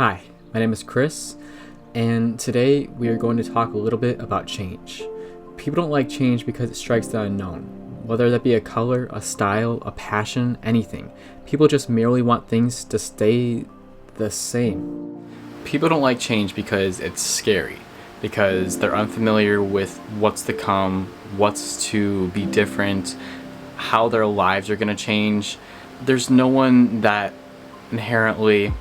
Hi, my name is Chris, and today we are going to talk a little bit about change. People don't like change because it strikes the unknown, whether that be a color, a style, a passion, anything. People just merely want things to stay the same. People don't like change because it's scary, because they're unfamiliar with what's to come, what's to be different, how their lives are going to change. There's no one that inherently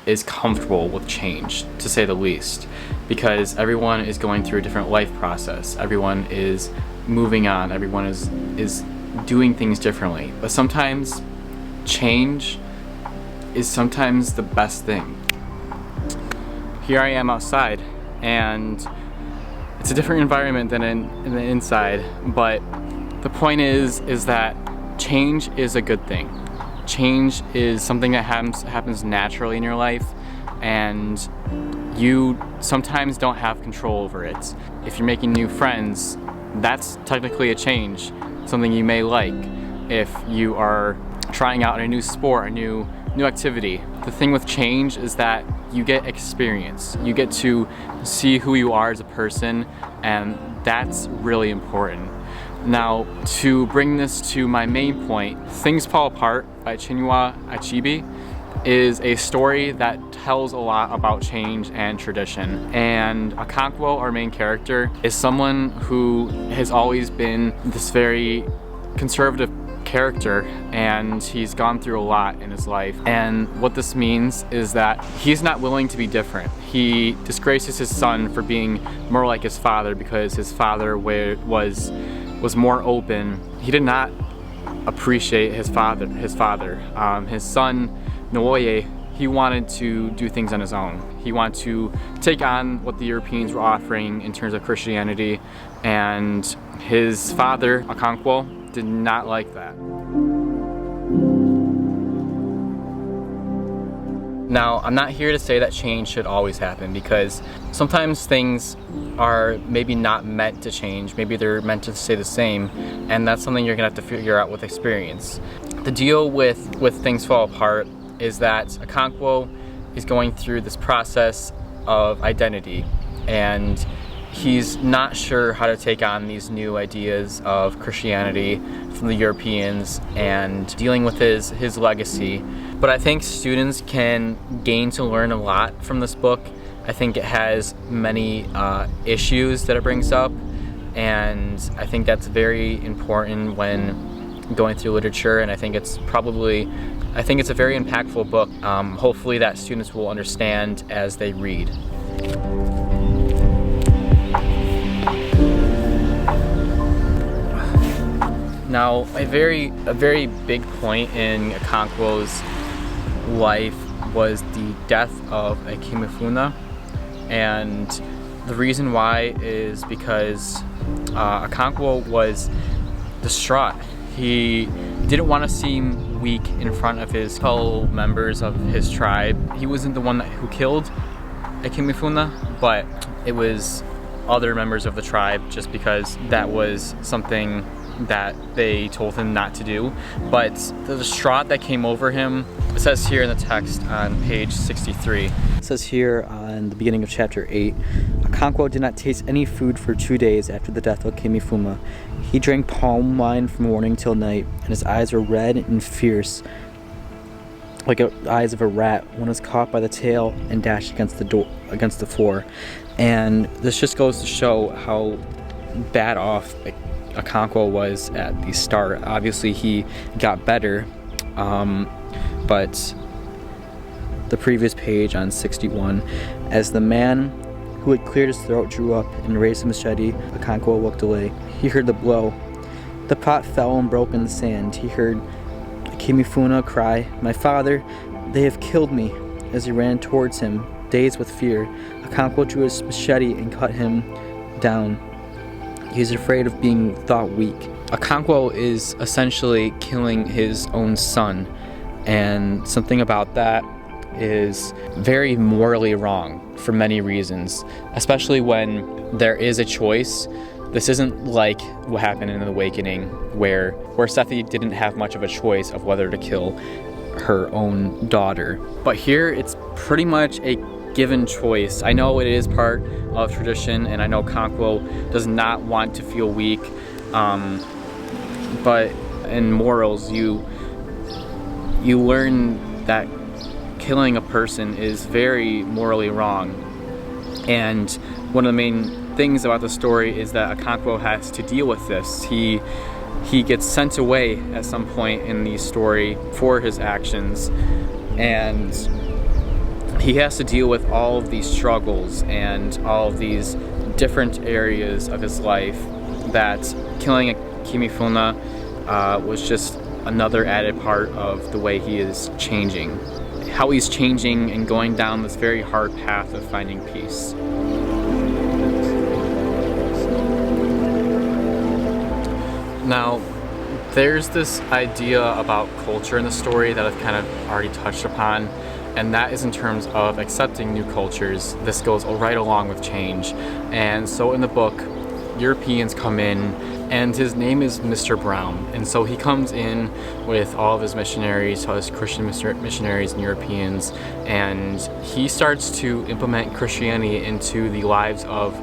is comfortable with change, to say the least, because everyone is going through a different life process. Everyone is moving on. Everyone is doing things differently. But sometimes change is sometimes the best thing. Here I am outside, and it's a different environment than in the inside, but the point is that change is a good thing. Change is something that happens naturally in your life, and you sometimes don't have control over it. If you're making new friends, that's technically a change, something you may like. If you are trying out a new sport, a new activity, the thing with change is that you get experience. You get to see who you are as a person, and that's really important. Now, to bring this to my main point, Things Fall Apart by Chinua Achebe is a story that tells a lot about change and tradition. And Okonkwo, our main character, is someone who has always been this very conservative character, and he's gone through a lot in his life. And what this means is that he's not willing to be different. He disgraces his son for being more like his father because his father was more open. He did not appreciate his father. His son, Naoye, he wanted to do things on his own. He wanted to take on what the Europeans were offering in terms of Christianity, and his father, Okonkwo, did not like that. Now, I'm not here to say that change should always happen, because sometimes things are maybe not meant to change. Maybe they're meant to stay the same, and that's something you're gonna have to figure out with experience. The deal with Things Fall Apart is that Okonkwo is going through this process of identity, and he's not sure how to take on these new ideas of Christianity from the Europeans and dealing with his legacy. But I think students can gain to learn a lot from this book. I think it has many issues that it brings up, and I think that's very important when going through literature, and I think it's a very impactful book. Hopefully that students will understand as they read. Now, a very big point in Okonkwo's life was the death of Ikemefuna, and the reason why is because Okonkwo was distraught. He didn't want to seem weak in front of his fellow members of his tribe. He wasn't the one who killed Ikemefuna, but it was other members of the tribe, just because that was something that they told him not to do. But the distraught that came over him, it says here in the text on page 63. It says here in the beginning of chapter 8, Okonkwo did not taste any food for 2 days after the death of Ikemefuna. He drank palm wine from morning till night, and his eyes were red and fierce, like the eyes of a rat when it was caught by the tail and dashed against the floor. And this just goes to show how bad off Okonkwo was at the start. Obviously he got better, but the previous page on 61, as the man who had cleared his throat drew up and raised a machete, Okonkwo looked away. He heard the blow. The pot fell and broke in the sand. He heard Ikemefuna cry, "My father, they have killed me." As he ran towards him, dazed with fear, Okonkwo drew his machete and cut him down. He was afraid of being thought weak. Okonkwo is essentially killing his own son, and something about that is very morally wrong for many reasons, especially when there is a choice. This isn't like what happened in The Awakening, where Sethe didn't have much of a choice of whether to kill her own daughter. But here it's pretty much a given choice. I know it is part of tradition, and I know Kankwo does not want to feel weak, but in morals you learn that killing a person is very morally wrong. And one of the main things about the story is that Kankwo has to deal with this. He gets sent away at some point in the story for his actions, and he has to deal with all of these struggles and all of these different areas of his life, that killing Kimifuna was just another added part of the way he is changing. How he's changing and going down this very hard path of finding peace. Now, there's this idea about culture in the story that I've kind of already touched upon, and that is in terms of accepting new cultures. This goes right along with change. And so in the book, Europeans come in, and his name is Mr. Brown. And so he comes in with all of his missionaries, all his Christian missionaries and Europeans, and he starts to implement Christianity into the lives of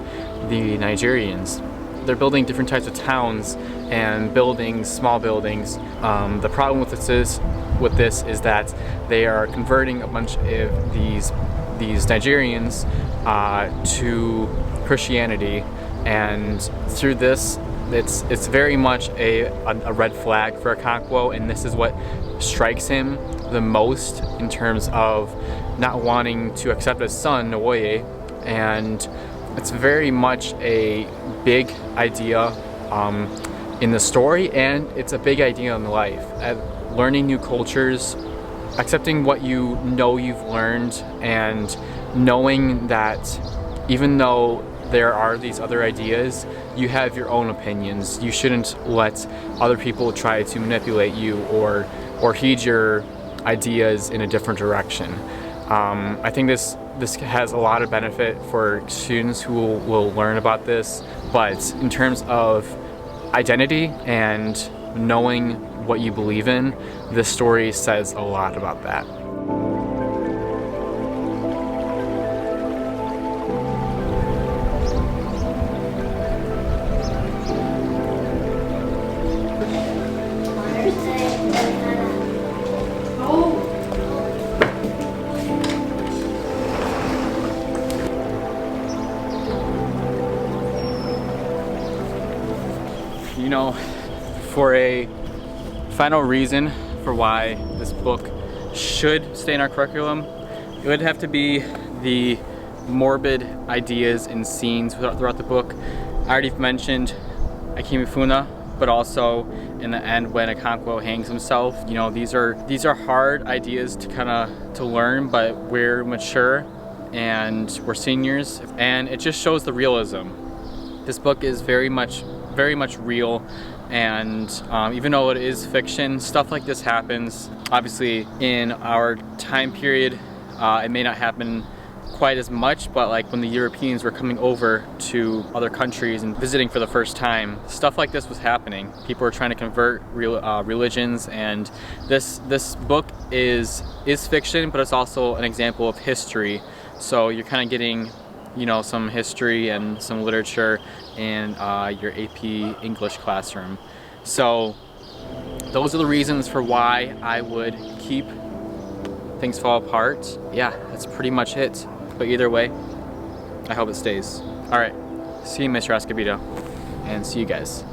the Nigerians. They're building different types of towns and buildings, small buildings. The problem with this is that they are converting a bunch of these Nigerians to Christianity, and through this, it's very much a red flag for Kankwo, and this is what strikes him the most in terms of not wanting to accept his son, Nwoye. And it's very much a big idea in the story, and it's a big idea in life. Learning new cultures, accepting what you know you've learned, and knowing that even though there are these other ideas, you have your own opinions. You shouldn't let other people try to manipulate you or heed your ideas in a different direction. I think this has a lot of benefit for students who will learn about this, but in terms of identity and knowing what you believe in, this story says a lot about that. You know, for a final reason for why this book should stay in our curriculum, it would have to be the morbid ideas and scenes throughout the book. I already mentioned Akimifuna, but also in the end when Kankwo hangs himself. You know, these are hard ideas to learn, but we're mature and we're seniors, and it just shows the realism. This book is very much real, and even though it is fiction, stuff like this happens. Obviously in our time period, it may not happen quite as much, but like when the Europeans were coming over to other countries and visiting for the first time, stuff like this was happening. People were trying to convert religions, and this book is fiction, but it's also an example of history. So you're kind of getting, you know, some history and some literature in your AP English classroom. So those are the reasons for why I would keep Things Fall Apart. Yeah, that's pretty much it. But either way, I hope it stays. All right, see you, Mr. Escobedo, and see you guys.